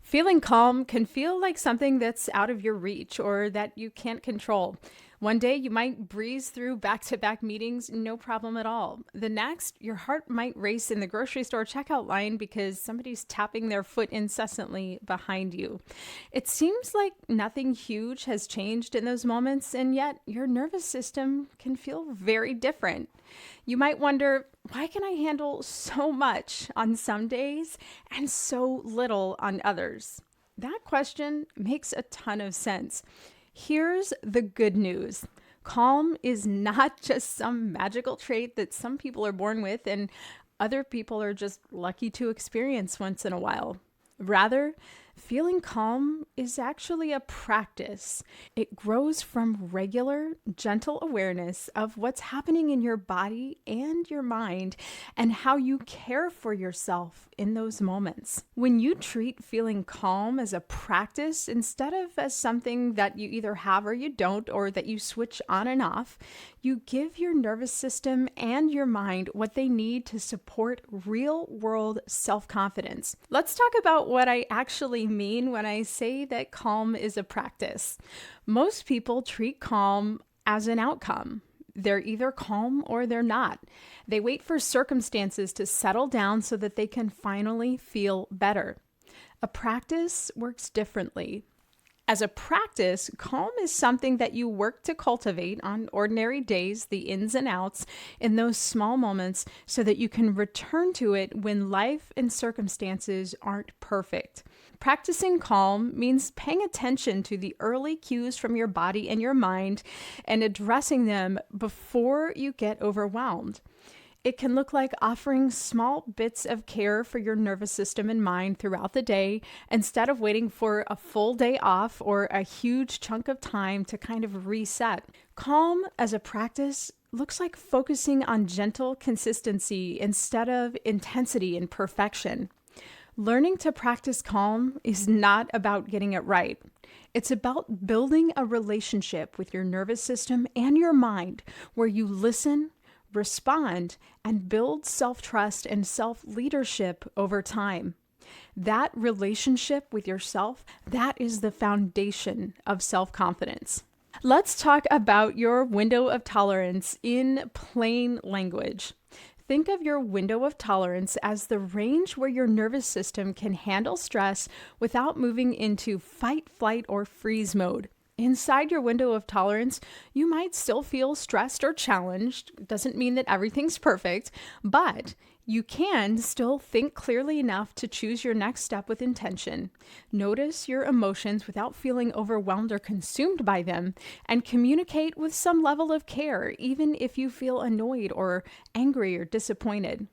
Feeling calm can feel like something that's out of your reach or that you can't control. One day you might breeze through back to back meetings, no problem at all. The next, your heart might race in the grocery store checkout line because somebody's tapping their foot incessantly behind you. It seems like nothing huge has changed in those moments, and yet your nervous system can feel very different. You might wonder, why can I handle so much on some days and so little on others? That question makes a ton of sense. Here's the good news. Calm is not just some magical trait that some people are born with and other people are just lucky to experience once in a while. Rather, feeling calm is actually a practice. It grows from regular, gentle awareness of what's happening in your body and your mind and how you care for yourself in those moments. When you treat feeling calm as a practice instead of as something that you either have or you don't, or that you switch on and off, you give your nervous system and your mind what they need to support real world self-confidence. Let's talk about what I actually mean when I say that calm is a practice. Most people treat calm as an outcome. They're either calm or they're not. They wait for circumstances to settle down so that they can finally feel better. A practice works differently. As a practice, calm is something that you work to cultivate on ordinary days, the ins and outs, in those small moments, so that you can return to it when life and circumstances aren't perfect. Practicing calm means paying attention to the early cues from your body and your mind and addressing them before you get overwhelmed. It can look like offering small bits of care for your nervous system and mind throughout the day instead of waiting for a full day off or a huge chunk of time to kind of reset. Calm as a practice looks like focusing on gentle consistency instead of intensity and perfection. Learning to practice calm is not about getting it right. It's about building a relationship with your nervous system and your mind where you listen, respond, and build self-trust and self-leadership over time. That relationship with yourself, that is the foundation of self-confidence. Let's talk about your window of tolerance in plain language. Think of your window of tolerance as the range where your nervous system can handle stress without moving into fight, flight, or freeze mode. Inside your window of tolerance, you might still feel stressed or challenged. It doesn't mean that everything's perfect, but you can still think clearly enough to choose your next step with intention. Notice your emotions without feeling overwhelmed or consumed by them, and communicate with some level of care, even if you feel annoyed or angry or disappointed.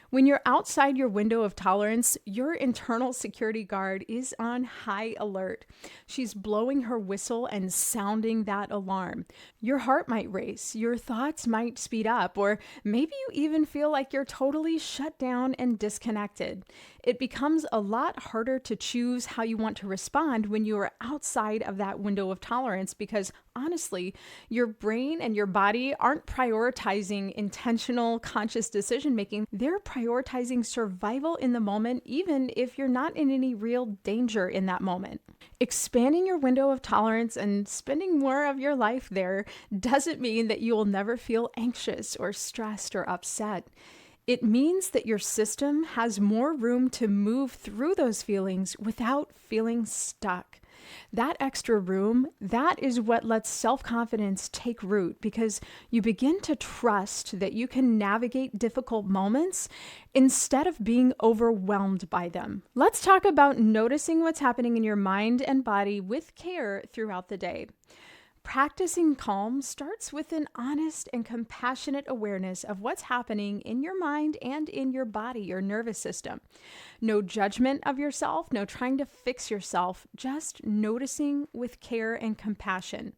When you're outside your window of tolerance, your internal security guard is on high alert. She's blowing her whistle and sounding that alarm. Your heart might race, your thoughts might speed up, or maybe you even feel like you're totally shut down and disconnected. It becomes a lot harder to choose how you want to respond when you are outside of that window of tolerance because honestly, your brain and your body aren't prioritizing intentional, conscious decision making. They're prioritizing survival in the moment, even if you're not in any real danger in that moment. Expanding your window of tolerance and spending more of your life there doesn't mean that you will never feel anxious or stressed or upset. It means that your system has more room to move through those feelings without feeling stuck. That extra room, that is what lets self-confidence take root because you begin to trust that you can navigate difficult moments instead of being overwhelmed by them. Let's talk about noticing what's happening in your mind and body with care throughout the day. Practicing calm starts with an honest and compassionate awareness of what's happening in your mind and in your body, your nervous system. No judgment of yourself, no trying to fix yourself, just noticing with care and compassion.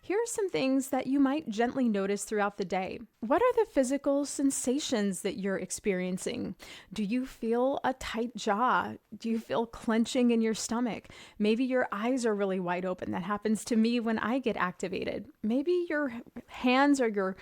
Here are some things that you might gently notice throughout the day. What are the physical sensations that you're experiencing? Do you feel a tight jaw? Do you feel clenching in your stomach? Maybe your eyes are really wide open. That happens to me when I get activated. Maybe your hands or your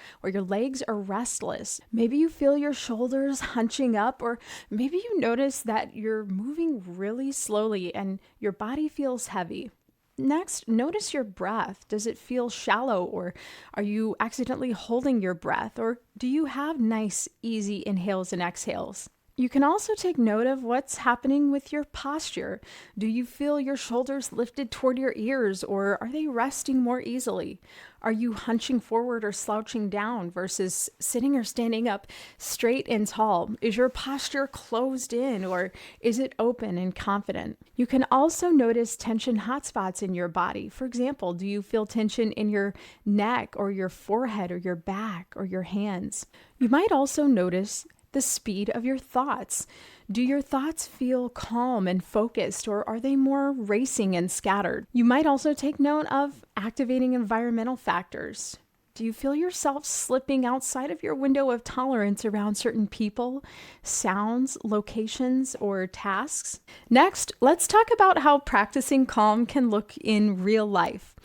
legs are restless. Maybe you feel your shoulders hunching up, or maybe you notice that you're moving really slowly and your body feels heavy. Next, notice your breath. Does it feel shallow, or are you accidentally holding your breath, or do you have nice, easy inhales and exhales? You can also take note of what's happening with your posture. Do you feel your shoulders lifted toward your ears, or are they resting more easily? Are you hunching forward or slouching down versus sitting or standing up straight and tall? Is your posture closed in, or is it open and confident? You can also notice tension hotspots in your body. For example, do you feel tension in your neck or your forehead or your back or your hands? You might also notice the speed of your thoughts. Do your thoughts feel calm and focused, or are they more racing and scattered? You might also take note of activating environmental factors. Do you feel yourself slipping outside of your window of tolerance around certain people, sounds, locations, or tasks? Next, let's talk about how practicing calm can look in real life.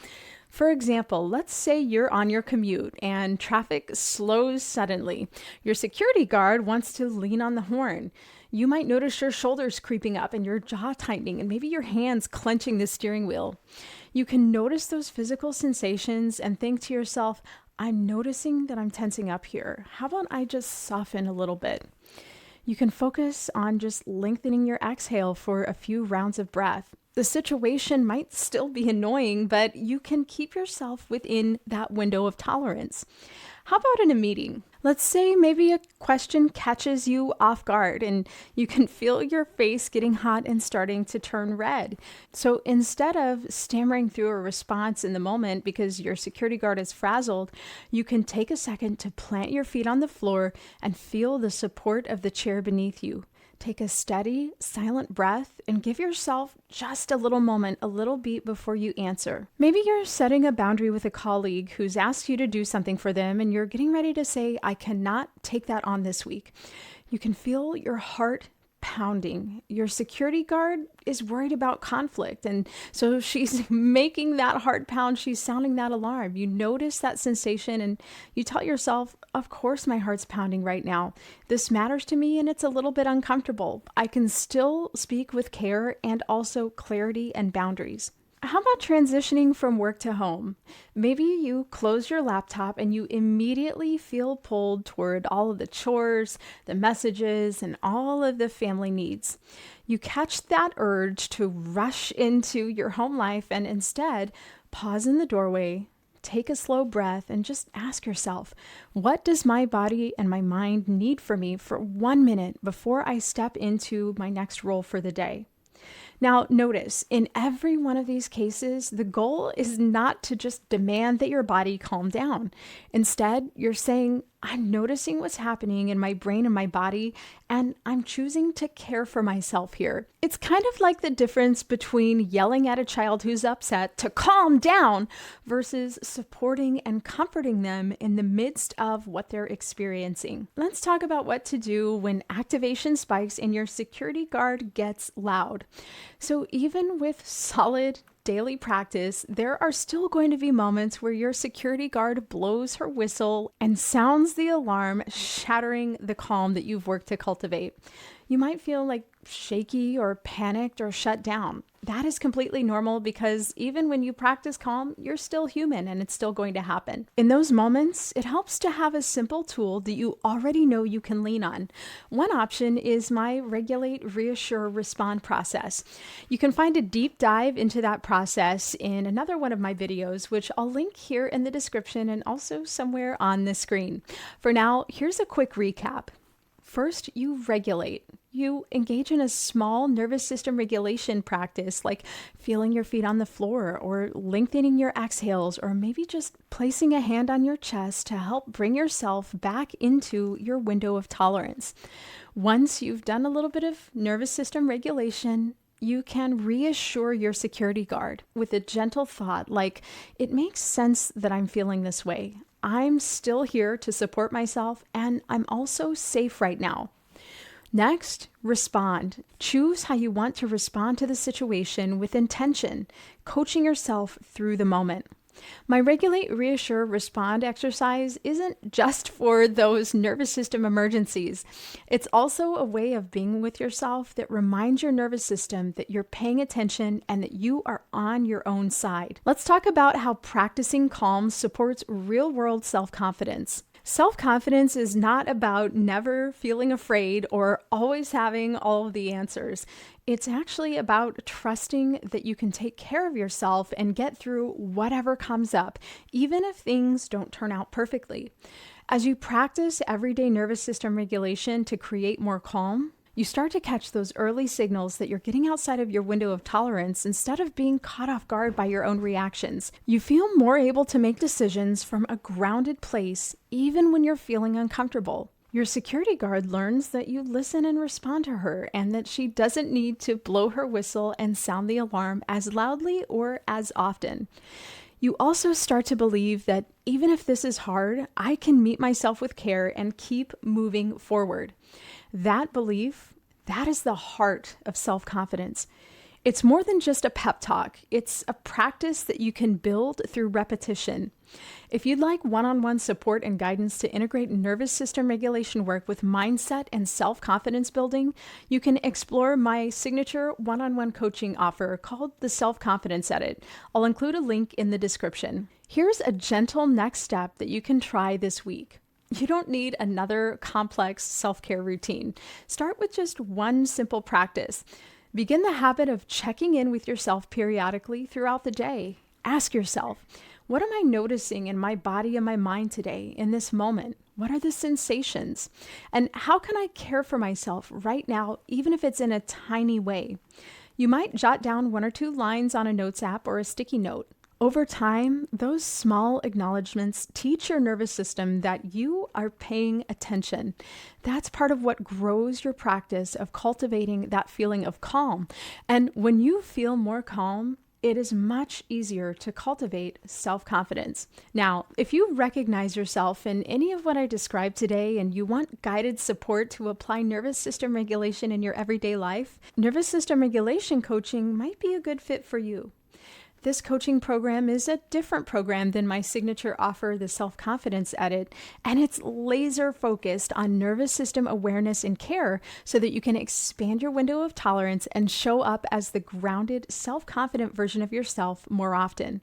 For example, let's say you're on your commute and traffic slows suddenly. Your security guard wants to lean on the horn. You might notice your shoulders creeping up and your jaw tightening and maybe your hands clenching the steering wheel. You can notice those physical sensations and think to yourself, I'm noticing that I'm tensing up here. How about I just soften a little bit? You can focus on just lengthening your exhale for a few rounds of breath. The situation might still be annoying, but you can keep yourself within that window of tolerance. How about in a meeting? Let's say maybe a question catches you off guard and you can feel your face getting hot and starting to turn red. So instead of stammering through a response in the moment because your security guard is frazzled, you can take a second to plant your feet on the floor and feel the support of the chair beneath you. Take a steady, silent breath and give yourself just a little moment, a little beat before you answer. Maybe you're setting a boundary with a colleague who's asked you to do something for them and you're getting ready to say, I cannot take that on this week. You can feel your heart pounding. Your security guard is worried about conflict, and so she's making that heart pound. She's sounding that alarm. You notice that sensation and you tell yourself, of course my heart's pounding right now. This matters to me and it's a little bit uncomfortable. I can still speak with care and also clarity and boundaries. How about transitioning from work to home? Maybe you close your laptop and you immediately feel pulled toward all of the chores, the messages, and all of the family needs. You catch that urge to rush into your home life and instead pause in the doorway, take a slow breath, and just ask yourself, what does my body and my mind need from me for 1 minute before I step into my next role for the day? Now, notice, in every one of these cases, the goal is not to just demand that your body calm down. Instead, you're saying, I'm noticing what's happening in my brain and my body, and I'm choosing to care for myself here. It's kind of like the difference between yelling at a child who's upset to calm down versus supporting and comforting them in the midst of what they're experiencing. Let's talk about what to do when activation spikes and your security guard gets loud. So even with solid daily practice, there are still going to be moments where your security guard blows her whistle and sounds the alarm, shattering the calm that you've worked to cultivate. You might feel like shaky or panicked or shut down. That is completely normal because even when you practice calm, you're still human and it's still going to happen. In those moments, it helps to have a simple tool that you already know you can lean on. One option is my regulate, reassure, respond process. You can find a deep dive into that process in another one of my videos, which I'll link here in the description and also somewhere on the screen. For now, here's a quick recap. First, you regulate. You engage in a small nervous system regulation practice, like feeling your feet on the floor or lengthening your exhales, or maybe just placing a hand on your chest to help bring yourself back into your window of tolerance. Once you've done a little bit of nervous system regulation, you can reassure your security guard with a gentle thought like, it makes sense that I'm feeling this way. I'm still here to support myself, and I'm also safe right now. Next, respond. Choose how you want to respond to the situation with intention, coaching yourself through the moment. My regulate, reassure, respond exercise isn't just for those nervous system emergencies. It's also a way of being with yourself that reminds your nervous system that you're paying attention and that you are on your own side. Let's talk about how practicing calm supports real-world self-confidence. Self-confidence is not about never feeling afraid or always having all of the answers. It's actually about trusting that you can take care of yourself and get through whatever comes up, even if things don't turn out perfectly. As you practice everyday nervous system regulation to create more calm, you start to catch those early signals that you're getting outside of your window of tolerance instead of being caught off guard by your own reactions. You feel more able to make decisions from a grounded place, even when you're feeling uncomfortable. Your security guard learns that you listen and respond to her, and that she doesn't need to blow her whistle and sound the alarm as loudly or as often. You also start to believe that even if this is hard, I can meet myself with care and keep moving forward. That belief, that is the heart of self-confidence. It's more than just a pep talk. It's a practice that you can build through repetition. If you'd like one-on-one support and guidance to integrate nervous system regulation work with mindset and self-confidence building, you can explore my signature one-on-one coaching offer called the Self-Confidence Edit. I'll include a link in the description. Here's a gentle next step that you can try this week. You don't need another complex self-care routine. Start with just one simple practice. Begin the habit of checking in with yourself periodically throughout the day. Ask yourself, what am I noticing in my body and my mind today, in this moment? What are the sensations? And how can I care for myself right now, even if it's in a tiny way? You might jot down 1 or 2 lines on a notes app or a sticky note. Over time, those small acknowledgments teach your nervous system that you are paying attention. That's part of what grows your practice of cultivating that feeling of calm. And when you feel more calm, it is much easier to cultivate self-confidence. Now, if you recognize yourself in any of what I described today and you want guided support to apply nervous system regulation in your everyday life, nervous system regulation coaching might be a good fit for you. This coaching program is a different program than my signature offer, the Self-Confidence Edit, and it's laser focused on nervous system awareness and care so that you can expand your window of tolerance and show up as the grounded, self-confident version of yourself more often.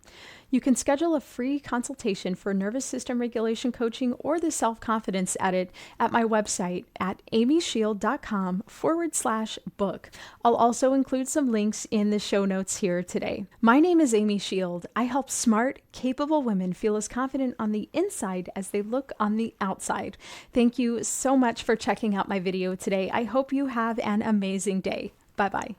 You can schedule a free consultation for nervous system regulation coaching or the Self-Confidence Edit at my website at amyshield.com/book. I'll also include some links in the show notes here today. My name is Amy Shield. I help smart, capable women feel as confident on the inside as they look on the outside. Thank you so much for checking out my video today. I hope you have an amazing day. Bye-bye.